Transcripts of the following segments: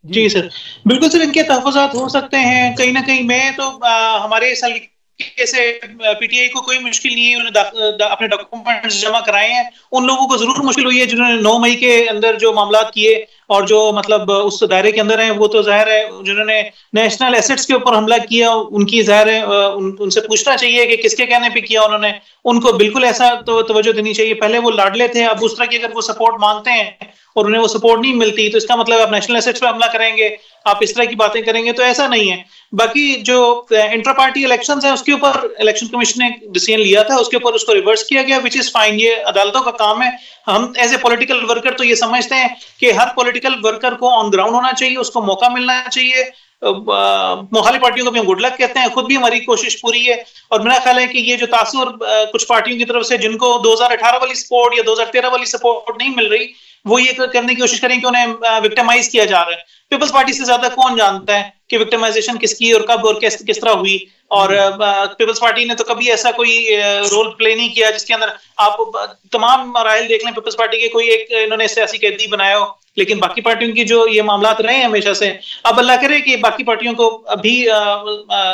जी जी sir, बिल्कुल sir, इनके तहफ़्फ़ुज़ात हो सकते हैं कहीं ना कहीं। मैं तो हमारे सलीके से पीटीआई को कोई मुश्किल नहीं है, उन्होंने अपने डॉक्यूमेंट्स जमा कराए हैं। उन लोगों को जरूर मुश्किल हुई है जिन्होंने 9 मई के अंदर जो मामला किए और जो मतलब उस दायरे के अंदर है, वो तो जाहिर है जिन्होंने नेशनल एसेट्स के ऊपर हमला किया, उनकी जाहिर है उनसे पूछना चाहिए कि किसके कहने पे किया उन्होंने। उनको बिल्कुल ऐसा तो तवज्जो देनी चाहिए। पहले वो लाडले थे, अब उस तरह की अगर वो सपोर्ट मांगते हैं और उन्हें वो सपोर्ट नहीं मिलती, तो इसका मतलब आप नेशनल एसेट्स पे हमला करेंगे, आप इस तरह की बातें करेंगे, तो ऐसा नहीं है। बाकी जो इंटर पार्टी इलेक्शंस है, उसके ऊपर इलेक्शन कमीशन ने डिसीजन लिया था, उसके ऊपर उसको रिवर्स किया गया, विच इज फाइन। ये अदालतों का काम है। हम एज ए पॉलिटिकल वर्कर तो ये समझते हैं कि हर पॉलिटिकल वर्कर को ऑन ग्राउंड होना चाहिए, उसको मौका मिलना चाहिए। मुखालिफ पार्टियों को भी हम गुड लक कहते हैं, खुद भी हमारी कोशिश पूरी है। और मेरा ख्याल है कि ये जो तासुर कुछ पार्टियों की तरफ से जिनको 2018 वाली सपोर्ट या 2013 वाली सपोर्ट नहीं मिल रही, वो ये करने की कोशिश करें कि उन्हें विक्टिमाइज किया जा रहा है। पीपल्स पार्टी से ज्यादा कौन जानता है कि विक्टिमाइजेशन किसकी और कब और किस तरह हुई। और जी पीपल्स पार्टी ने तो कभी ऐसा कोई रोल प्ले नहीं किया जिसके अंदर आप तमाम मराइल देख लें, पीपल्स पार्टी के कोई एक इन्होंने सियासी कैदी बनाया हो, लेकिन बाकी पार्टियों की जो ये मामला रहे हैं हमेशा से। अब अल्लाह करे कि बाकी पार्टियों को अभी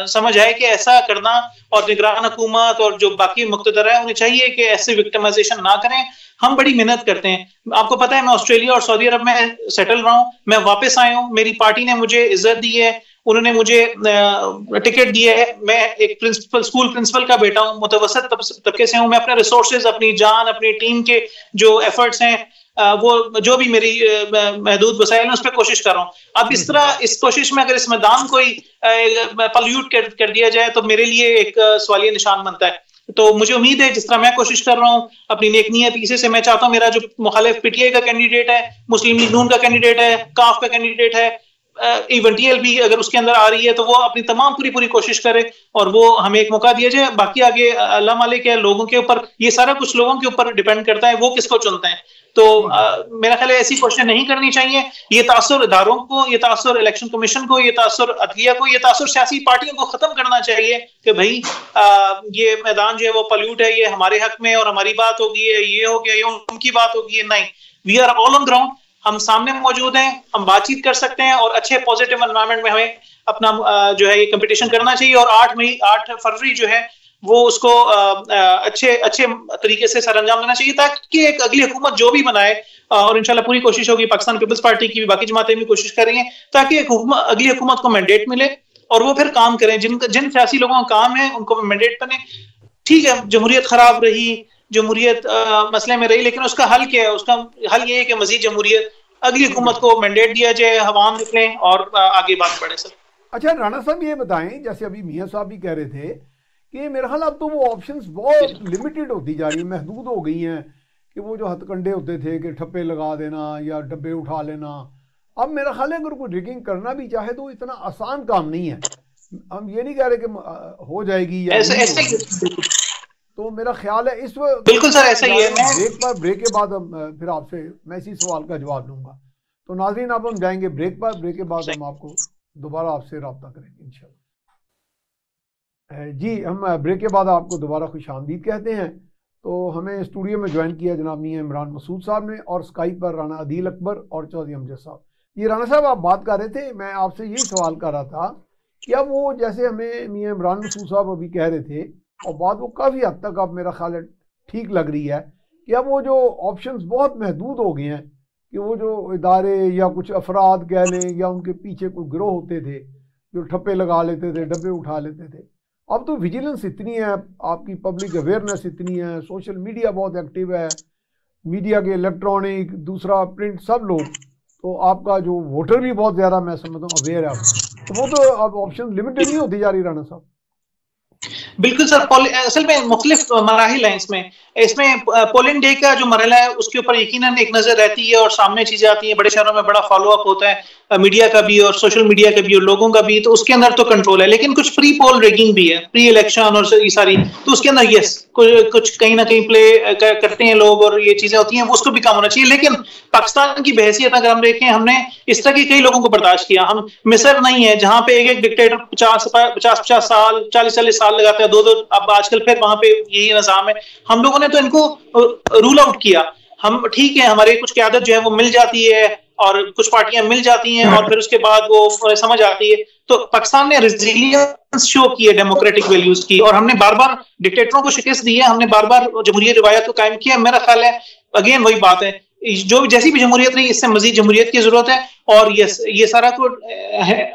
समझ आए कि ऐसा करना, और निगरान हुकूमत और जो बाकी मुक्तदर है उन्हें चाहिए कि ऐसे विक्टिमाइजेशन ना करें। हम बड़ी मेहनत करते हैं, आपको पता है, मैं ऑस्ट्रेलिया और सऊदी अरब में सेटल रहा हूं, मैं वापस आया हूं, मेरी पार्टी ने मुझे इज्जत दी है, उन्होंने मुझे टिकट दिया है। मैं एक स्कूल प्रिंसिपल का बेटा हूं, मुतवसत तबके से हूं। मैं अपने रिसोर्सेज, अपनी जान, अपनी टीम के जो एफर्ट्स हैं, वो जो भी मेरी महदूद वसाइल है, उस पर कोशिश कर रहा हूं। अब इस तरह इस कोशिश में अगर इस मैदान कोई पल्यूट कर दिया जाए तो मेरे लिए एक सवालिया निशान बनता है। तो मुझे उम्मीद है जिस तरह मैं कोशिश कर रहा हूं अपनी नेक नीयत इसी से, मैं चाहता हूं मेरा जो मुखालिफ पीटीआई का कैंडिडेट है, मुस्लिम लीग नून का कैंडिडेट है, काफ का कैंडिडेट है, इवन टीएलपी अगर उसके अंदर आ रही है, तो वो अपनी तमाम पूरी कोशिश करे और वो हमें एक मौका दिया जाए। बाकी आगे अल्लाह मालिक है, लोगों के ऊपर, ये सारा कुछ लोगों के ऊपर डिपेंड करता है, वो किसको चुनते हैं। तो जी जी मेरा ख्याल है ऐसी कोशिशें नहीं करनी चाहिए। ये तासुर इदारों को, ये तासुर इलेक्शन कमीशन को, ये तासुर अदलिया को, ये तासुर सियासी पार्टियों को खत्म करना चाहिए कि भाई ये मैदान जो है वो पल्यूट है, ये हमारे हक में और हमारी बात होगी, ये हो गया, ये उनकी बात होगी। नहीं, we are all on ground, हम सामने मौजूद हैं, हम बातचीत कर सकते हैं और अच्छे पॉजिटिव एनवायरनमेंट में हमें अपना जो है ये कंपटीशन करना चाहिए। और 8 फरवरी जो है वो उसको अच्छे अच्छे तरीके से सरअंजाम देना चाहिए, ताकि एक अगली हुकूमत जो भी बनाए, और इंशाल्लाह पूरी कोशिश होगी, पाकिस्तान पीपल्स पार्टी की भी, बाकी जमातें भी कोशिश कर रही हैं, ताकि एक अगली हुकूमत को मैंडेट मिले और वो फिर काम करें। जिन सियासी लोगों का काम है उनको मैंडेट बने। ठीक है, जमहूरियत खराब रही, जमहूरियत मसले में रही, लेकिन उसका हल क्या है? उसका हल ये है कि मजीद जमहूरियत, अगली जी हुकूमत को मैंडेट दिया जाए, हवाम निकले और आगे बात बढ़े सर। अच्छा राणा साहब ये बताएं, जैसे अभी मियाँ साहब भी कह रहे थे कि मेरा ख्याल अब तो वो ऑप्शंस बहुत लिमिटेड होती जा रही हैं, महदूद हो गई हैं, कि वो जो हथकंडे होते थे कि ठप्पे लगा देना या डब्बे उठा लेना, अब मेरा ख्याल है अगर कोई रिगिंग करना भी चाहे तो इतना आसान काम नहीं है। हम ये नहीं कह रहे कि हो जाएगी या ऐसे नहीं ऐसे होगी। ही तो मेरा ख्याल है इस बिल्कुल वक्त सर, ऐसा ही है। ब्रेक के बाद हम फिर आपसे मैं इसी सवाल का जवाब दूंगा। तो नाज़रीन अब हम जाएंगे ब्रेक पर, ब्रेक के बाद हम आपको दोबारा आपसे रब्ता करेंगे इंशाल्लाह। जी हम ब्रेक के बाद आपको दोबारा खुश आमदीद कहते हैं। तो हमें स्टूडियो में ज्वाइन किया जनाब मियां इमरान मसूद साहब ने, और स्काइप पर राना अदील अकबर और चौधरी अमजद साहब। ये राना साहब आप बात कर रहे थे, मैं आपसे यही सवाल कर रहा था कि अब वो जैसे हमें मियां इमरान मसूद साहब अभी कह रहे थे, और बात वो काफ़ी हद तक अब मेरा ख्याल है ठीक लग रही है, कि अब वो जो ऑप्शंस बहुत महदूद हो गए हैं, कि वो जो इदारे या कुछ अफराद कह लें या उनके पीछे कोई गिरोह होते थे जो ठप्पे लगा लेते थे, डब्बे उठा लेते थे, अब तो विजिलेंस इतनी है, आपकी पब्लिक अवेयरनेस इतनी है, सोशल मीडिया बहुत एक्टिव है, मीडिया के इलेक्ट्रॉनिक दूसरा प्रिंट सब लोग, तो आपका जो वोटर भी बहुत ज़्यादा मैं समझता हूँ अवेयर है, तो वो तो अब ऑप्शन लिमिटेड नहीं होती जा रही राणा साहब। बिल्कुल सर, असल में मुख्तलिफ मराहिल हैं इसमें। पोलिंग डे का जो मरहला है उसके ऊपर यकीनन एक नजर रहती है और सामने चीजें आती हैं। बड़े शहरों में बड़ा फॉलो अप होता है, मीडिया का भी और सोशल मीडिया का भी और लोगों का भी, तो उसके अंदर तो कंट्रोल है। लेकिन कुछ प्री पोल रिगिंग भी है, प्री इलेक्शन और ये सारी, तो उसके अंदर यस कुछ कहीं ना कहीं प्ले करते हैं लोग और ये चीजें होती हैं, वो उसको भी काम होना चाहिए। लेकिन पाकिस्तान की बहैसियत अगर हम देखें, हमने इस तरह के कई लोगों को बर्दाश्त किया। हम मिस्र नहीं है जहां पे एक डिक्टेटर 50 साल 40 साल लगाता है, दो अब आजकल फिर वहां पे यही निजाम है। हम लोगों ने तो इनको रूल आउट किया। हम ठीक है, हमारे कुछ क़यादत जो है वो मिल जाती है, और कुछ पार्टियां मिल जाती हैं और फिर उसके बाद वो समझ आती है। तो पाकिस्तान ने रेजिलियंस शो की है डेमोक्रेटिक वैल्यूज की, और हमने बार बार डिक्टेटरों को शिकस्त दी है, हमने बार बार जमहूरी रिवायत को कायम किया। मेरा ख्याल है अगेन वही बात है, जो जैसी भी जमहूरियत रही, इससे मजीद जमहूरियत की जरूरत है। और ये सारा तो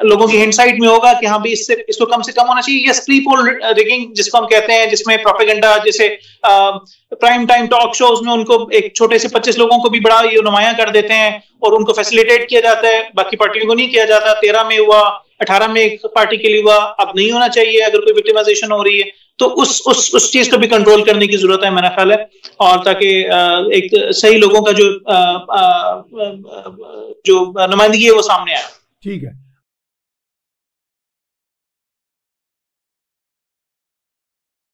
लोगों की हिंडसाइट में होगा कि हाँ भाई इसको कम से कम होना चाहिए। ये स्क्री पोल रिगिंग जिसको हम कहते हैं, जिसमें प्रोपेगेंडा, जैसे प्राइम टाइम टॉक शोज में उनको एक छोटे से 25 लोगों को भी बड़ा ये नुमाया कर देते हैं और उनको फैसिलिटेट किया जाता है, बाकी पार्टियों को नहीं किया जाता। 13 में हुआ, 18 में एक पार्टी के लिए हुआ, अब नहीं होना चाहिए अगर कोई विक्टिमाइजेशन हो रही है। तो उस चीज को भी कंट्रोल करने की जरूरत है मेरा ख्याल है, और ताकि एक सही लोगों का जो नुमाइंदगी है वो सामने आए। ठीक है।